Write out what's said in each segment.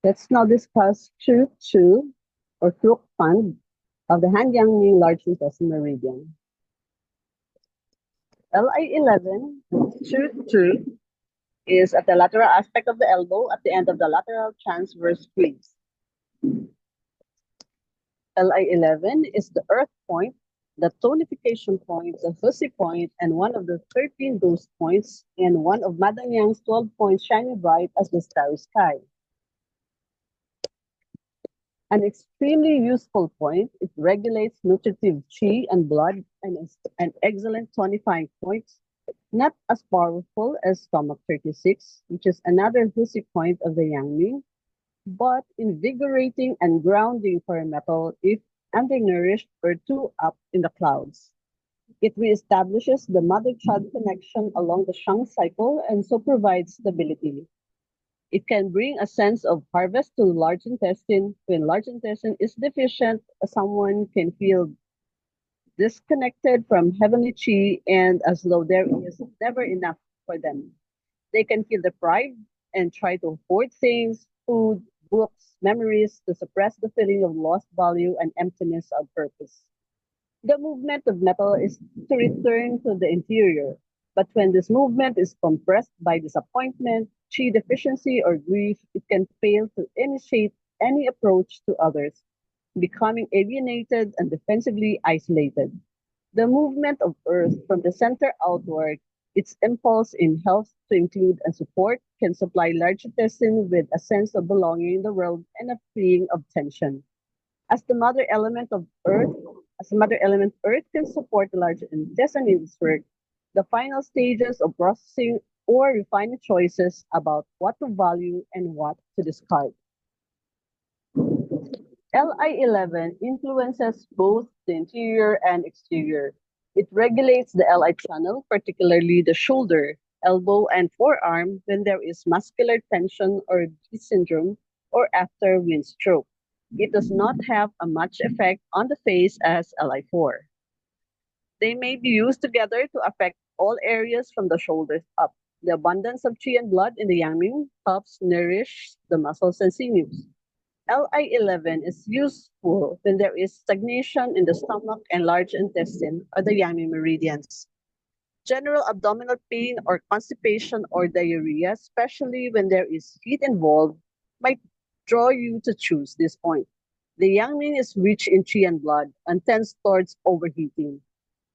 Let's now discuss Chu or Crook fund of the Han-Yang large intestine meridian. Li11, Chu is at the lateral aspect of the elbow at the end of the lateral transverse crease. Li11 is the earth point, the tonification point, the hussy point, and one of the 13 ghost points, and one of Madame Yang's 12 points shining bright as the starry sky. An extremely useful point, it regulates nutritive qi and blood and is an excellent tonifying point, not as powerful as stomach 36, which is another hussy point of the Yangming, but invigorating and grounding for a metal if undernourished or too up in the clouds. It reestablishes the mother-child connection along the Shang cycle and so provides stability. It can bring a sense of harvest to large intestine. When large intestine is deficient, someone can feel disconnected from heavenly chi and as though there is never enough for them. They can feel deprived and try to hoard things, food, books, memories to suppress the feeling of lost value and emptiness of purpose. The movement of metal is to return to the interior, but when this movement is compressed by disappointment, chi deficiency, or grief, it can fail to initiate any approach to others, becoming alienated and defensively isolated. The movement of earth from the center outward, its impulse in health to include and support, can supply large intestine with a sense of belonging in the world and a freeing of tension. As the mother element of earth, as the mother element earth can support the large intestine in its work, the final stages of processing or refining choices about what to value and what to discard. Li11 influences both the interior and exterior. It regulates the Li channel, particularly the shoulder, elbow, and forearm when there is muscular tension or B syndrome or after wind stroke. It does not have a much effect on the face as Li4. They may be used together to affect all areas from the shoulders up. The abundance of qi and blood in the yangming helps nourish the muscles and sinews. Li11 is useful when there is stagnation in the stomach and large intestine or the yangming meridians. General abdominal pain or constipation or diarrhea, especially when there is heat involved, might draw you to choose this point. The yangming is rich in qi and blood and tends towards overheating.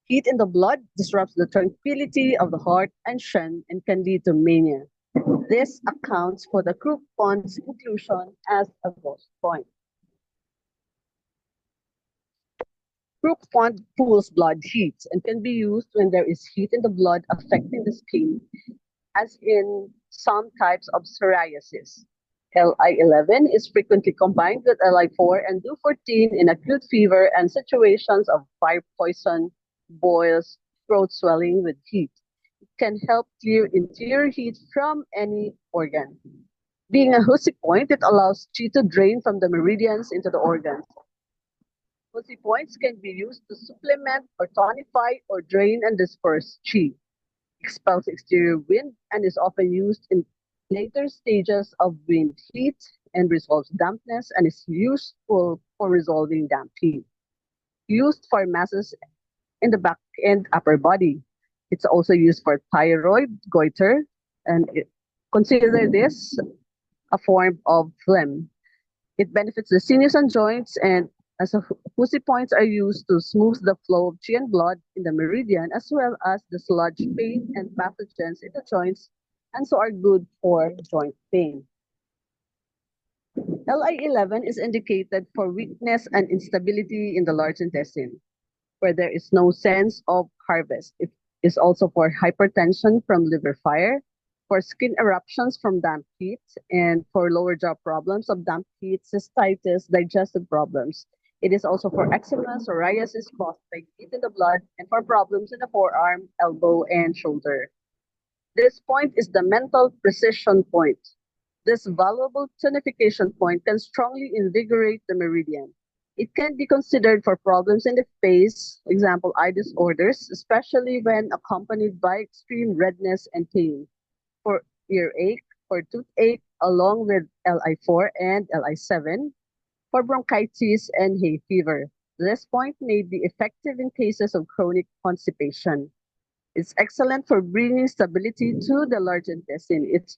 Heat in the blood disrupts the tranquility of the heart and shen and can lead to mania. This accounts for the Crook pond's inclusion as a ghost point. Crook pond pools blood heat and can be used when there is heat in the blood affecting the skin, as in some types of psoriasis. Li11 is frequently combined with Li4 and Du14 in acute fever and situations of fire poison, boils, throat swelling with heat. It can help clear interior heat from any organ. Being a hussy point, it allows qi to drain from the meridians into the organs. Hussy points can be used to supplement or tonify or drain and disperse qi, expels exterior wind, and is often used in later stages of wind heat and resolves dampness and is useful for resolving damp heat. Used for masses in the back and upper body. It's also used for thyroid, goiter, and consider this a form of phlegm. It benefits the sinews and joints, and as a hussy points are used to smooth the flow of qi and blood in the meridian, as well as the sludge pain and pathogens in the joints, and so are good for joint pain. Li11 is indicated for weakness and instability in the large intestine, where there is no sense of harvest. It is also for hypertension from liver fire, for skin eruptions from damp heat, and for lower jaw problems of damp heat, cystitis, digestive problems. It is also for eczema, psoriasis caused by heat in the blood, and for problems in the forearm, elbow, and shoulder. This point is the mental precision point. This valuable tonification point can strongly invigorate the meridian. It can be considered for problems in the face, example eye disorders, especially when accompanied by extreme redness and pain, for earache, for toothache along with Li4 and Li7 for bronchitis and hay fever. This point may be effective in cases of chronic constipation. It's excellent for bringing stability to the large intestine. It is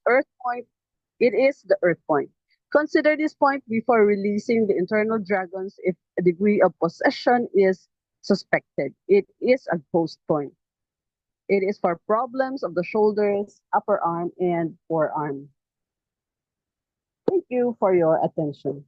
the earth point. Consider this point before releasing the internal dragons if a degree of possession is suspected. It is a ghost point. It is for problems of the shoulders, upper arm, and forearm. Thank you for your attention.